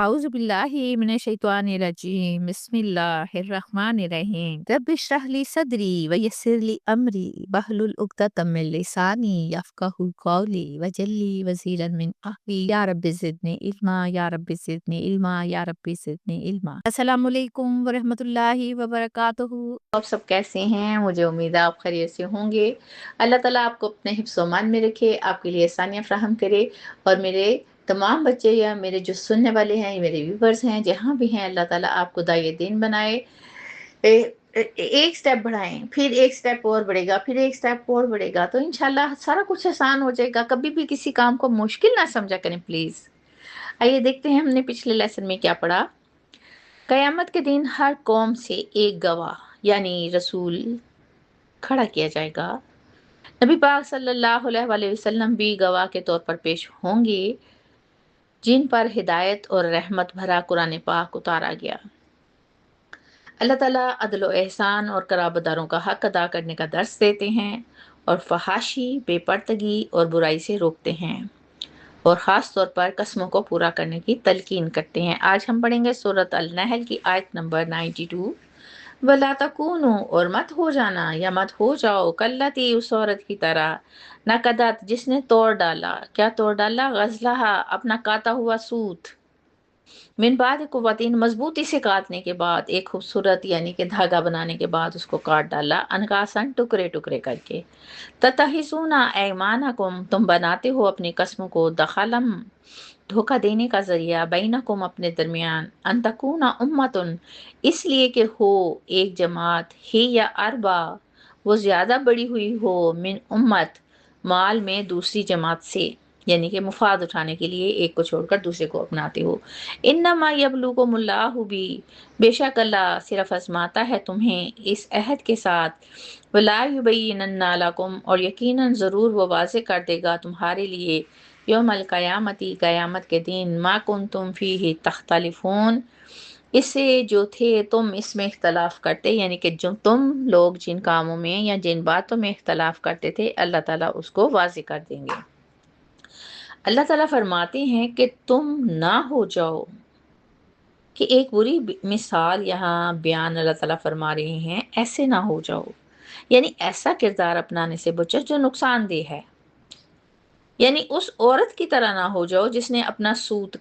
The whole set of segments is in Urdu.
أعوذ بالله من الشيطان الرجيم بسم الله الرحمن الرحيم رب اشرح لي صدري ويسر لي أمري واحلل عقدة من لساني يفقهوا قولي واجعل لي وزيرا من أهلي يا رب زدني علما يا رب زدني علما يا رب زدني علما السلام علیکم ورحمۃ اللہ وبرکاتہ۔ آپ سب کیسے ہیں؟ مجھے امید ہے آپ خیریت سے ہوں گے۔ اللہ تعالیٰ آپ کو اپنے حفظ و امان میں رکھے، آپ کے لیے آسانیاں فراہم کرے، اور میرے تمام بچے یا میرے جو سننے والے ہیں، میرے ویورز ہیں، جہاں بھی ہیں، اللہ تعالیٰ آپ کو داعیہ دین بنائے۔ ایک سٹیپ بڑھائیں، پھر ایک سٹیپ اور بڑھے گا، پھر ایک سٹیپ اور بڑھے گا، تو انشاءاللہ سارا کچھ آسان ہو جائے گا۔ کبھی بھی کسی کام کو مشکل نہ سمجھا کریں پلیز۔ آئیے دیکھتے ہیں ہم نے پچھلے لیسن میں کیا پڑھا۔ قیامت کے دن ہر قوم سے ایک گواہ یعنی رسول کھڑا کیا جائے گا۔ نبی پاک صلی اللہ علیہ وآلہ وسلم بھی گواہ کے طور پر پیش ہوں گے، جن پر ہدایت اور رحمت بھرا قرآن پاک اتارا گیا۔ اللہ تعالیٰ عدل و احسان اور قرابت داروں کا حق ادا کرنے کا درس دیتے ہیں، اور فحاشی، بے پردگی اور برائی سے روکتے ہیں، اور خاص طور پر قسموں کو پورا کرنے کی تلقین کرتے ہیں۔ آج ہم پڑھیں گے سورۃ النحل کی آیت نمبر 92۔ وَلَا تَكُونُوا، اور مت ہو جانا یا مت ہو جاؤ، کاللتی، اس عورت کی طرح، نقدت، جس نے توڑ ڈالا، کیا توڑ ڈالا؟ غزلہا، اپنا کاتا ہوا سوت، من بعد قوتین، مضبوطی سے کاٹنے کے بعد، ایک خوبصورت یعنی کہ دھاگا بنانے کے بعد اس کو کاٹ ڈالا، انکاسن، ٹکڑے ٹکڑے کر کے، تتخذون ایمانکم، تم بناتے ہو اپنی قسموں کو، دخلم، دھوکہ دینے کا ذریعہ، بینکم، اپنے درمیان، ان تکون امتن، اس لیے کہ ہو ایک جماعت، ہی یا اربا، وہ زیادہ بڑی ہوئی ہو، من امت، مال میں دوسری جماعت سے، یعنی کہ مفاد اٹھانے کے لیے ایک کو چھوڑ کر دوسرے کو اپناتے ہو۔ انما یبلوکم اللہ بھی، بے شک اللہ صرف آزماتا ہے تمہیں اس عہد کے ساتھ، ولا یبینن لکم، اور یقیناً ضرور وہ واضح کر دے گا تمہارے لیے، یوم القیامتی، قیامت کے دن، ما کنتم فیہ تختلفون، اس سے جو تھے تم اس میں اختلاف کرتے، یعنی کہ جو تم لوگ جن کاموں میں یا جن باتوں میں اختلاف کرتے تھے، اللہ تعالیٰ اس کو واضح کر دیں گے۔ اللہ تعالیٰ فرماتے ہیں کہ تم نہ ہو جاؤ، کہ ایک بری مثال یہاں بیان اللہ تعالیٰ فرما رہے ہیں، ایسے نہ ہو جاؤ، یعنی ایسا کردار اپنانے سے بچو جو نقصان دہ ہے، یعنی اس عورت کی طرح نہ ہو جاؤ جس نے اپنا سوت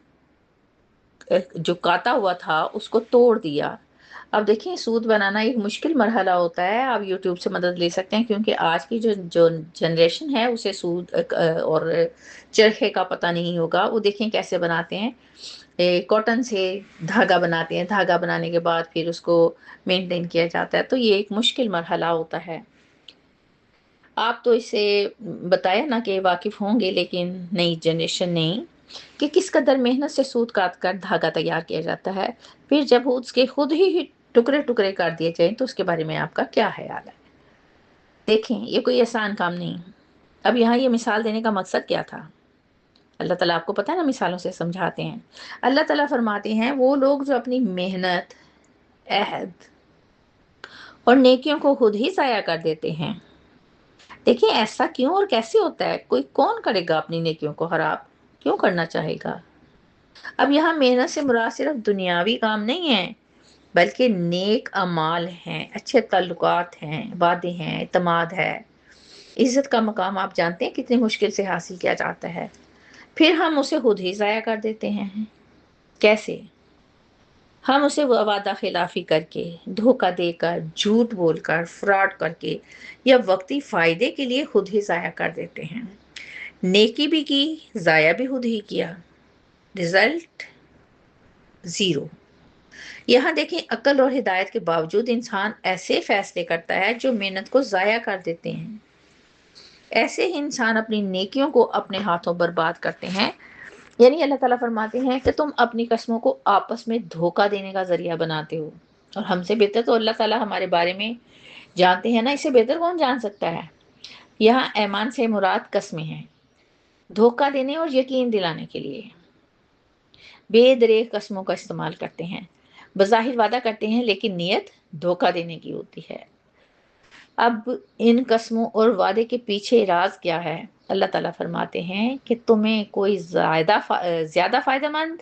جو کاتا ہوا تھا اس کو توڑ دیا۔ اب دیکھیں، سوت بنانا ایک مشکل مرحلہ ہوتا ہے، آپ یوٹیوب سے مدد لے سکتے ہیں، کیونکہ آج کی جو جنریشن ہے اسے سوت اور چرخے کا پتہ نہیں ہوگا۔ وہ دیکھیں کیسے بناتے ہیں، کاٹن سے دھاگا بناتے ہیں، دھاگا بنانے کے بعد پھر اس کو مینٹین کیا جاتا ہے، تو یہ ایک مشکل مرحلہ ہوتا ہے۔ آپ تو اسے بتایا نا کہ واقف ہوں گے، لیکن نئی جنریشن نہیں، کہ کس قدر محنت سے سوت کاٹ کر دھاگا تیار کیا جاتا ہے، پھر جب اس کے خود ہی ٹکڑے ٹکڑے کر دیے جائیں تو اس کے بارے میں آپ کا کیا خیال ہے؟ دیکھیں، یہ کوئی آسان کام نہیں۔ اب یہاں یہ مثال دینے کا مقصد کیا تھا؟ اللہ تعالیٰ آپ کو پتہ ہے نا مثالوں سے سمجھاتے ہیں۔ اللہ تعالیٰ فرماتے ہیں وہ لوگ جو اپنی محنت، عہد اور نیکیوں کو خود ہی ضائع کر دیتے ہیں۔ دیکھیں ایسا کیوں اور کیسے ہوتا ہے؟ کوئی کون کرے گا اپنی نیکیوں کو خراب؟ کیوں کرنا چاہے گا؟ اب یہاں محنت سے مراد صرف دنیاوی کام نہیں ہے، بلکہ نیک اعمال ہیں، اچھے تعلقات ہیں، وعدے ہیں، اعتماد ہے۔ عزت کا مقام آپ جانتے ہیں کتنی مشکل سے حاصل کیا جاتا ہے، پھر ہم اسے خود ہی ضائع کر دیتے ہیں۔ کیسے؟ ہم اسے وعدہ خلافی کر کے، دھوکہ دے کر، جھوٹ بول کر، فراڈ کر کے، یا وقتی فائدے کے لیے خود ہی ضائع کر دیتے ہیں۔ نیکی بھی کی، ضائع بھی خود ہی کیا، رزلٹ زیرو۔ یہاں دیکھیں، عقل اور ہدایت کے باوجود انسان ایسے فیصلے کرتا ہے جو محنت کو ضائع کر دیتے ہیں۔ ایسے ہی انسان اپنی نیکیوں کو اپنے ہاتھوں برباد کرتے ہیں۔ یعنی اللہ تعالیٰ فرماتے ہیں کہ تم اپنی قسموں کو آپس میں دھوکہ دینے کا ذریعہ بناتے ہو، اور ہم سے بہتر تو اللہ تعالیٰ ہمارے بارے میں جانتے ہیں نا، اس سے بہتر کون جان سکتا ہے؟ یہاں ایمان سے مراد قسمیں ہیں، دھوکہ دینے اور یقین دلانے کے لیے بے دریغ قسموں کا استعمال کرتے ہیں۔ بظاہر وعدہ کرتے ہیں لیکن نیت دھوکہ دینے کی ہوتی ہے۔ اب ان قسموں اور وعدے کے پیچھے راز کیا ہے؟ اللہ تعالیٰ فرماتے ہیں کہ تمہیں کوئی زیادہ فائدہ مند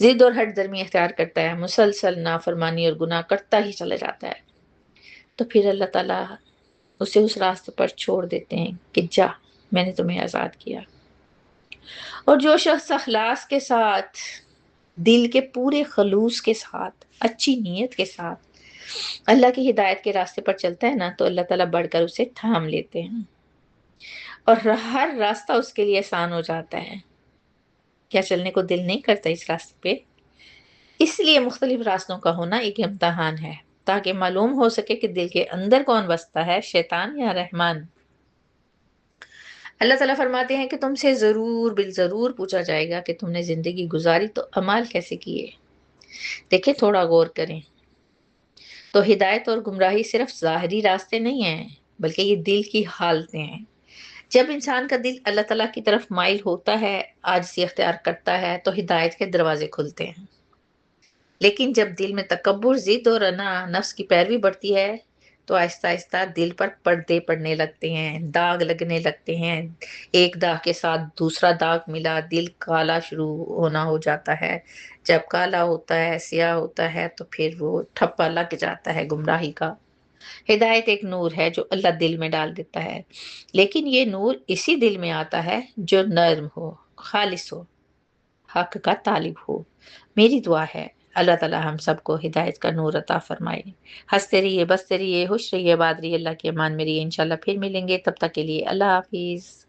ضد اور ہٹ درمی اختیار کرتا ہے، مسلسل نافرمانی اور گناہ کرتا ہی چلا جاتا ہے، تو پھر اللہ تعالیٰ اسے اس راستے پر چھوڑ دیتے ہیں کہ جا، میں نے تمہیں آزاد کیا۔ اور جو شخص اخلاص کے ساتھ، دل کے پورے خلوص کے ساتھ، اچھی نیت کے ساتھ اللہ کی ہدایت کے راستے پر چلتا ہے نا، تو اللہ تعالیٰ بڑھ کر اسے تھام لیتے ہیں اور ہر راستہ اس کے لیے آسان ہو جاتا ہے۔ کیا چلنے کو دل نہیں کرتا اس راستے پہ؟ اس لیے مختلف راستوں کا ہونا ایک امتحان ہے، تاکہ معلوم ہو سکے کہ دل کے اندر کون بستا ہے، شیطان یا رحمان۔ اللہ تعالیٰ فرماتے ہیں کہ تم سے ضرور بالضرور پوچھا جائے گا کہ تم نے زندگی گزاری تو اعمال کیسے کیے۔ دیکھیں، تھوڑا غور کریں تو ہدایت اور گمراہی صرف ظاہری راستے نہیں ہیں، بلکہ یہ دل کی حالتیں ہیں۔ جب انسان کا دل اللہ تعالیٰ کی طرف مائل ہوتا ہے، عاجزی اختیار کرتا ہے، تو ہدایت کے دروازے کھلتے ہیں۔ لیکن جب دل میں تکبر، ضد اور انا نفس کی پیروی بڑھتی ہے، تو آہستہ آہستہ دل پر پردے پڑنے لگتے ہیں، داغ لگنے لگتے ہیں۔ ایک داغ کے ساتھ دوسرا داغ ملا، دل کالا شروع ہونا ہو جاتا ہے۔ جب کالا ہوتا ہے، سیاہ ہوتا ہے، تو پھر وہ ٹھپا لگ جاتا ہے گمراہی کا۔ ہدایت ایک نور ہے جو اللہ دل میں ڈال دیتا ہے، لیکن یہ نور اسی دل میں آتا ہے جو نرم ہو، خالص ہو، حق کا طالب ہو۔ میری دعا ہے اللہ تعالی ہم سب کو ہدایت کا نور عطا فرمائے۔ ہنستے رہیے، بستے رہیے، خوش رہیے، آباد رہیے، اللہ کے امان میں رہیے۔ انشاءاللہ پھر ملیں گے، تب تک کے لیے اللہ حافظ۔